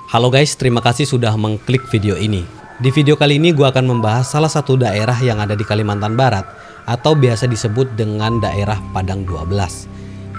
Halo guys, terima kasih sudah mengklik video ini. Di video kali ini gue akan membahas salah satu daerah yang ada di Kalimantan Barat atau biasa disebut dengan daerah Padang 12.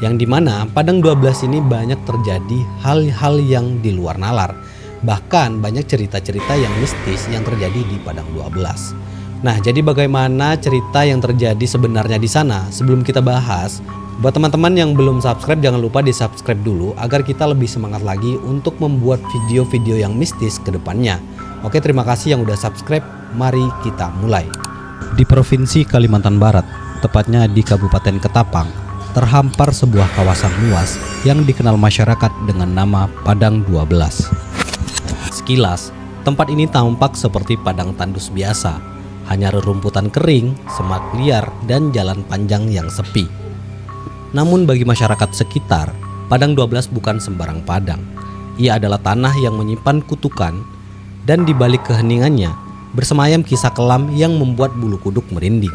Yang dimana Padang 12 ini banyak terjadi hal-hal yang di luar nalar. Bahkan banyak cerita-cerita yang mistis yang terjadi di Padang 12. Nah, jadi bagaimana cerita yang terjadi sebenarnya di sana? Sebelum kita bahas, buat teman-teman yang belum subscribe, jangan lupa di subscribe dulu agar kita lebih semangat lagi untuk membuat video-video yang mistis ke depannya. Oke, terima kasih yang udah subscribe. Mari kita mulai. Di Provinsi Kalimantan Barat, tepatnya di Kabupaten Ketapang, terhampar sebuah kawasan luas yang dikenal masyarakat dengan nama Padang 12. Sekilas, tempat ini tampak seperti padang tandus biasa, hanya rerumputan kering, semak liar, dan jalan panjang yang sepi. Namun bagi masyarakat sekitar, Padang 12 bukan sembarang padang. Ia adalah tanah yang menyimpan kutukan, dan di balik keheningannya bersemayam kisah kelam yang membuat bulu kuduk merinding.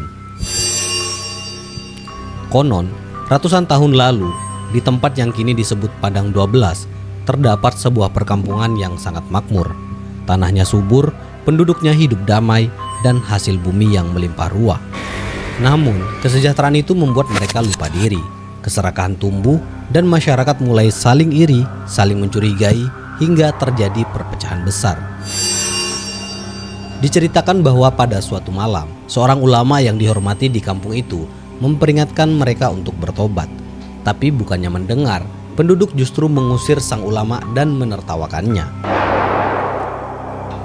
Konon, ratusan tahun lalu, di tempat yang kini disebut Padang 12, terdapat sebuah perkampungan yang sangat makmur. Tanahnya subur, penduduknya hidup damai, dan hasil bumi yang melimpah ruah. Namun, kesejahteraan itu membuat mereka lupa diri. Keserakahan tumbuh dan masyarakat mulai saling iri, saling mencurigai, hingga terjadi perpecahan besar. Diceritakan bahwa pada suatu malam, seorang ulama yang dihormati di kampung itu memperingatkan mereka untuk bertobat. Tapi bukannya mendengar, penduduk justru mengusir sang ulama dan menertawakannya.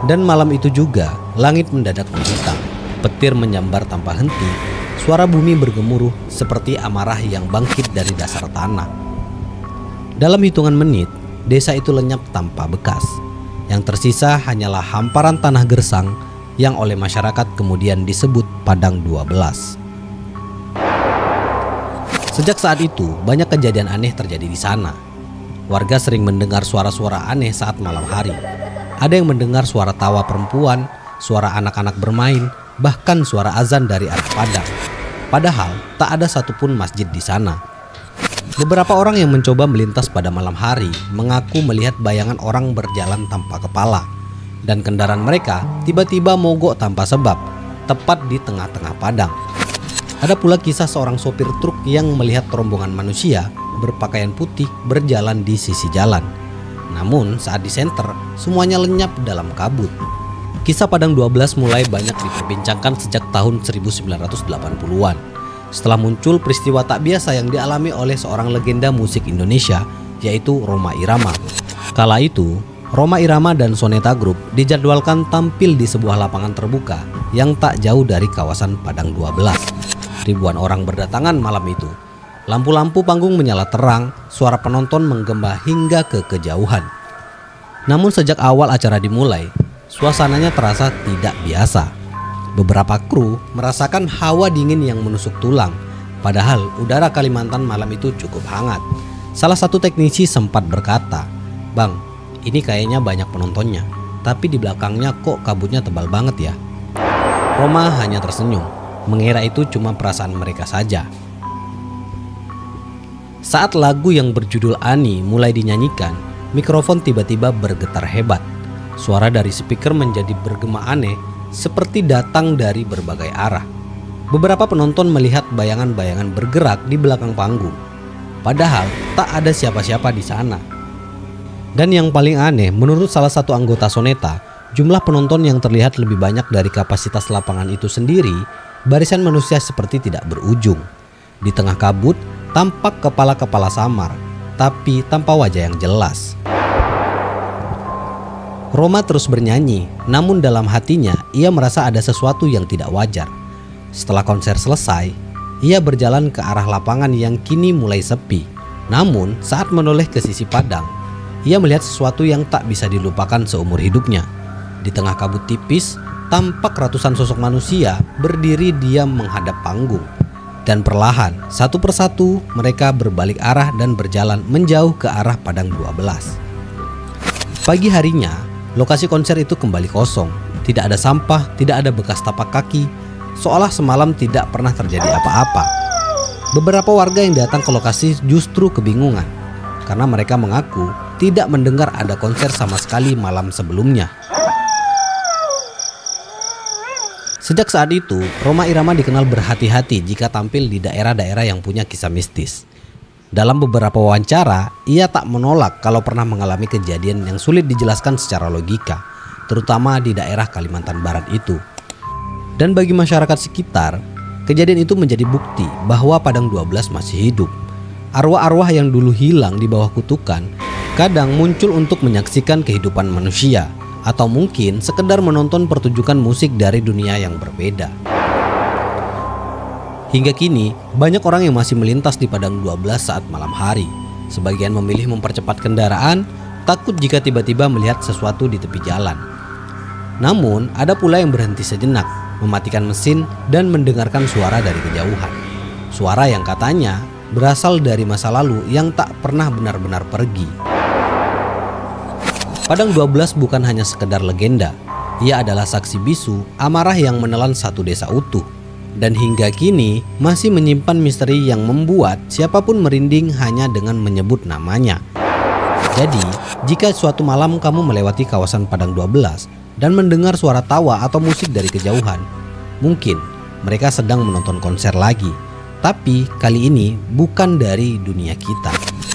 Dan malam itu juga, langit mendadak menghitam, petir menyambar tanpa henti. Suara bumi bergemuruh seperti amarah yang bangkit dari dasar tanah. Dalam hitungan menit, desa itu lenyap tanpa bekas. Yang tersisa hanyalah hamparan tanah gersang yang oleh masyarakat kemudian disebut Padang 12. Sejak saat itu, banyak kejadian aneh terjadi di sana. Warga sering mendengar suara-suara aneh saat malam hari. Ada yang mendengar suara tawa perempuan, suara anak-anak bermain, bahkan suara azan dari arah Padang. Padahal tak ada satupun masjid di sana. Beberapa orang yang mencoba melintas pada malam hari mengaku melihat bayangan orang berjalan tanpa kepala, dan kendaraan mereka tiba-tiba mogok tanpa sebab, tepat di tengah-tengah padang. Ada pula kisah seorang sopir truk yang melihat rombongan manusia berpakaian putih berjalan di sisi jalan. Namun saat disenter, semuanya lenyap dalam kabut. Kisah Padang 12 mulai banyak diperbincangkan sejak tahun 1980-an. Setelah muncul peristiwa tak biasa yang dialami oleh seorang legenda musik Indonesia, yaitu Rhoma Irama. Kala itu, Rhoma Irama dan Soneta Group dijadwalkan tampil di sebuah lapangan terbuka yang tak jauh dari kawasan Padang 12. Ribuan orang berdatangan malam itu. Lampu-lampu panggung menyala terang, suara penonton menggema hingga ke kejauhan. Namun sejak awal acara dimulai, suasananya terasa tidak biasa. Beberapa kru merasakan hawa dingin yang menusuk tulang, padahal udara Kalimantan malam itu cukup hangat. Salah satu teknisi sempat berkata, "Bang, ini kayaknya banyak penontonnya, tapi di belakangnya kok kabutnya tebal banget ya." Rhoma hanya tersenyum, mengira itu cuma perasaan mereka saja. Saat lagu yang berjudul Ani mulai dinyanyikan, mikrofon tiba-tiba bergetar hebat. Suara dari speaker menjadi bergema aneh, seperti datang dari berbagai arah. Beberapa penonton melihat bayangan-bayangan bergerak di belakang panggung. Padahal tak ada siapa-siapa di sana. Dan yang paling aneh, menurut salah satu anggota Soneta, jumlah penonton yang terlihat lebih banyak dari kapasitas lapangan itu sendiri. Barisan manusia seperti tidak berujung. Di tengah kabut, tampak kepala-kepala samar, tapi tanpa wajah yang jelas. Rhoma terus bernyanyi, namun dalam hatinya ia merasa ada sesuatu yang tidak wajar. Setelah konser selesai, ia berjalan ke arah lapangan yang kini mulai sepi. Namun saat menoleh ke sisi padang, ia melihat sesuatu yang tak bisa dilupakan seumur hidupnya. Di tengah kabut tipis, tampak ratusan sosok manusia berdiri diam menghadap panggung. Dan perlahan, satu persatu mereka berbalik arah dan berjalan menjauh ke arah Padang 12. Pagi harinya, lokasi konser itu kembali kosong. Tidak ada sampah, tidak ada bekas tapak kaki, seolah semalam tidak pernah terjadi apa-apa. Beberapa warga yang datang ke lokasi justru kebingungan, karena mereka mengaku tidak mendengar ada konser sama sekali malam sebelumnya. Sejak saat itu, Rhoma Irama dikenal berhati-hati jika tampil di daerah-daerah yang punya kisah mistis. Dalam beberapa wawancara, ia tak menolak kalau pernah mengalami kejadian yang sulit dijelaskan secara logika, terutama di daerah Kalimantan Barat itu. Dan bagi masyarakat sekitar, kejadian itu menjadi bukti bahwa Padang 12 masih hidup. Arwah-arwah yang dulu hilang di bawah kutukan kadang muncul untuk menyaksikan kehidupan manusia, atau mungkin sekedar menonton pertunjukan musik dari dunia yang berbeda. Hingga kini, banyak orang yang masih melintas di Padang 12 saat malam hari. Sebagian memilih mempercepat kendaraan, takut jika tiba-tiba melihat sesuatu di tepi jalan. Namun, ada pula yang berhenti sejenak, mematikan mesin dan mendengarkan suara dari kejauhan. Suara yang katanya berasal dari masa lalu yang tak pernah benar-benar pergi. Padang 12 bukan hanya sekedar legenda. Ia adalah saksi bisu amarah yang menelan satu desa utuh. Dan hingga kini masih menyimpan misteri yang membuat siapapun merinding hanya dengan menyebut namanya. Jadi, jika suatu malam kamu melewati kawasan Padang 12 dan mendengar suara tawa atau musik dari kejauhan, mungkin mereka sedang menonton konser lagi. Tapi kali ini bukan dari dunia kita.